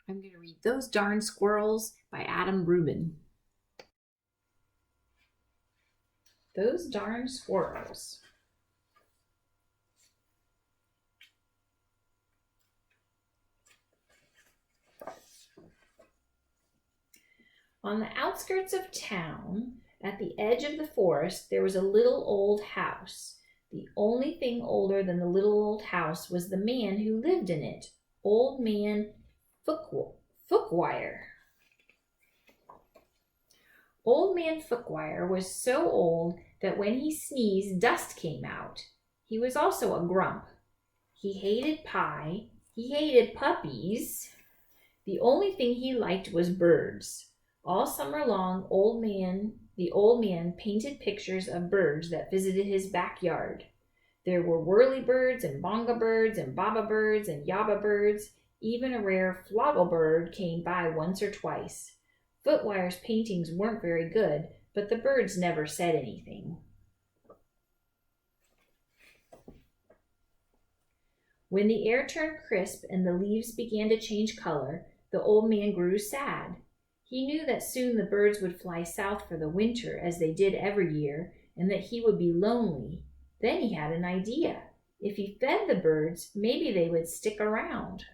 I'm going to read Those Darn Squirrels by Adam Rubin. Those darn squirrels. On the outskirts of town, at the edge of the forest, there was a little old house. The only thing older than the little old house was the man who lived in it, Old Man Fookwire. Old Man Fookwire was so old that when he sneezed, dust came out. He was also a grump. He hated pie. He hated puppies. The only thing he liked was birds. All summer long, the old man painted pictures of birds that visited his backyard. There were whirlybirds and bonga birds and baba birds and yaba birds. Even a rare floggle bird came by once or twice. Footwire's paintings weren't very good, but the birds never said anything. When the air turned crisp and the leaves began to change color, the old man grew sad. He knew that soon the birds would fly south for the winter, as they did every year, and that he would be lonely. Then he had an idea. If he fed the birds, maybe they would stick around.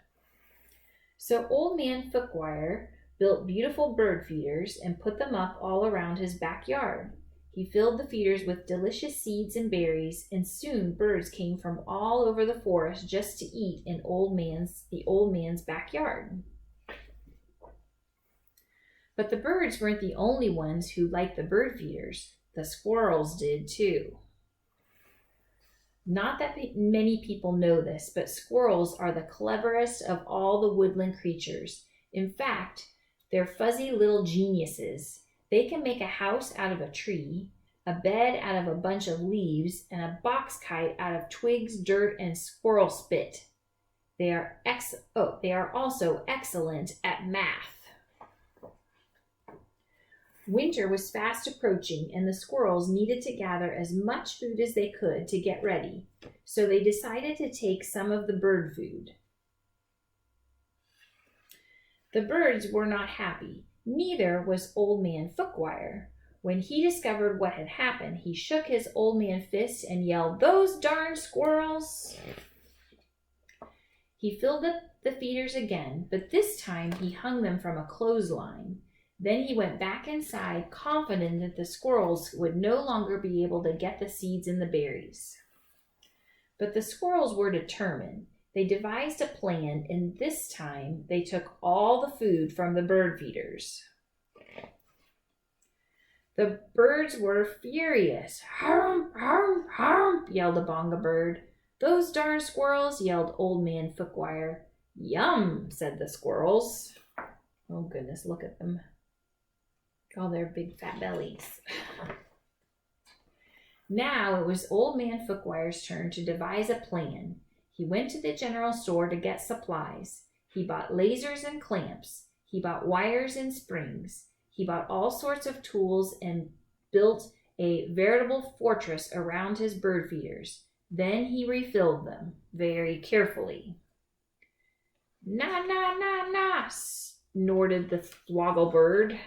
So Old Man Fookwire built beautiful bird feeders and put them up all around his backyard. He filled the feeders with delicious seeds and berries, and soon birds came from all over the forest just to eat in the old man's backyard. But the birds weren't the only ones who liked the bird feeders. The squirrels did too. Not that many people know this, but squirrels are the cleverest of all the woodland creatures. In fact, they're fuzzy little geniuses. They can make a house out of a tree, a bed out of a bunch of leaves, and a box kite out of twigs, dirt, and squirrel spit. They are also excellent at math. Winter was fast approaching, and the squirrels needed to gather as much food as they could to get ready, so they decided to take some of the bird food. The birds were not happy. Neither was Old Man Fookwire. When he discovered what had happened, he shook his old man fist and yelled, "Those darn squirrels!" He filled up the feeders again, but this time he hung them from a clothesline. Then he went back inside, confident that the squirrels would no longer be able to get the seeds and the berries. But the squirrels were determined. They devised a plan, and this time they took all the food from the bird feeders. The birds were furious. "Harm, harm, harm," yelled a bonga bird. "Those darn squirrels," yelled Old Man Fookwire. "Yum," said the squirrels. Oh goodness, look at them. All their big fat bellies. Now it was Old Man Fookwire's turn to devise a plan. He went to the general store to get supplies. He bought lasers and clamps. He bought wires and springs. He bought all sorts of tools and built a veritable fortress around his bird feeders. Then he refilled them very carefully. "Na, na, na, na," snorted the floggle bird.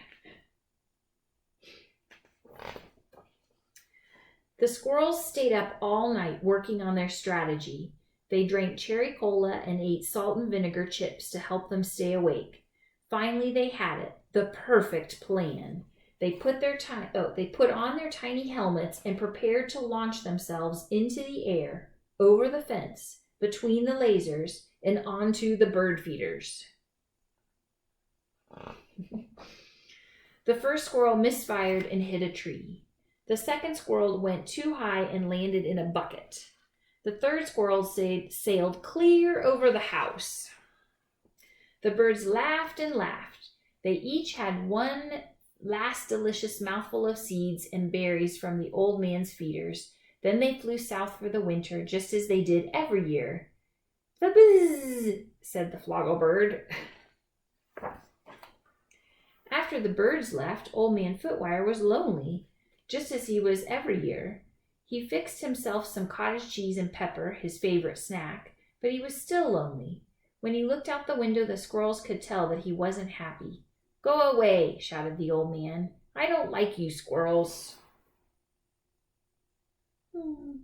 The squirrels stayed up all night working on their strategy. They drank cherry cola and ate salt and vinegar chips to help them stay awake. Finally, they had it, the perfect plan. They put on their tiny helmets and prepared to launch themselves into the air, over the fence, between the lasers, and onto the bird feeders. The first squirrel misfired and hit a tree. The second squirrel went too high and landed in a bucket. The third squirrel sailed clear over the house. The birds laughed and laughed. They each had one last delicious mouthful of seeds and berries from the old man's feeders. Then they flew south for the winter, just as they did every year. "Ba-buzz," said the floggle bird. After the birds left, Old Man Footwire was lonely, just as he was every year. He fixed himself some cottage cheese and pepper, his favorite snack, but he was still lonely. When he looked out the window, the squirrels could tell that he wasn't happy. "Go away," shouted the old man. "I don't like you squirrels." The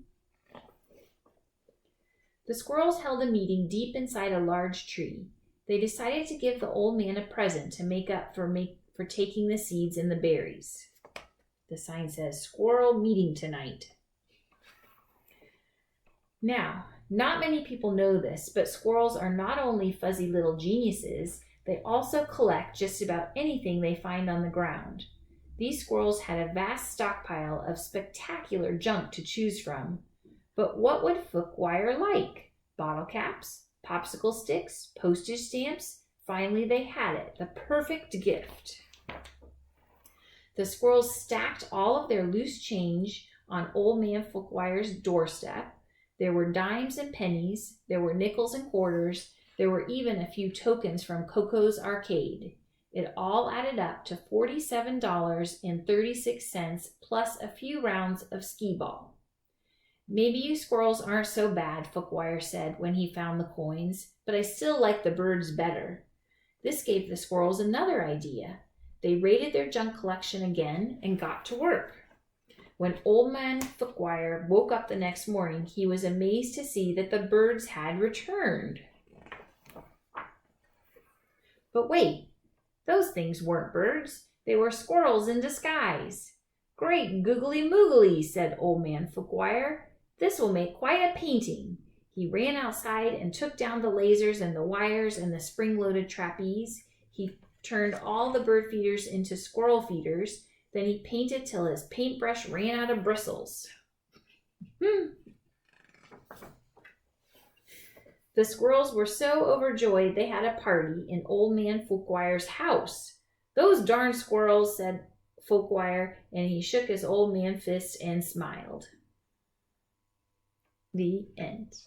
squirrels held a meeting deep inside a large tree. They decided to give the old man a present to make up for taking the seeds and the berries. The sign says, "Squirrel meeting tonight." Now, not many people know this, but squirrels are not only fuzzy little geniuses, they also collect just about anything they find on the ground. These squirrels had a vast stockpile of spectacular junk to choose from. But what would Fookwire like? Bottle caps, popsicle sticks, postage stamps. Finally, they had it, the perfect gift. The squirrels stacked all of their loose change on Old Man Fookwire's doorstep. There were dimes and pennies, there were nickels and quarters, there were even a few tokens from Coco's Arcade. It all added up to $47.36 plus a few rounds of skee-ball. "Maybe you squirrels aren't so bad," Fookwire said when he found the coins, "but I still like the birds better." This gave the squirrels another idea. They raided their junk collection again and got to work. When Old Man Fookwire woke up the next morning, he was amazed to see that the birds had returned. But wait, those things weren't birds. They were squirrels in disguise. "Great googly moogly," said Old Man Fookwire. "This will make quite a painting." He ran outside and took down the lasers and the wires and the spring-loaded trapeze. He turned all the bird feeders into squirrel feeders. Then he painted till his paintbrush ran out of bristles. The squirrels were so overjoyed they had a party in Old Man Fookwire's house. "Those darn squirrels," said Fookwire, and he shook his old man fist and smiled. The end.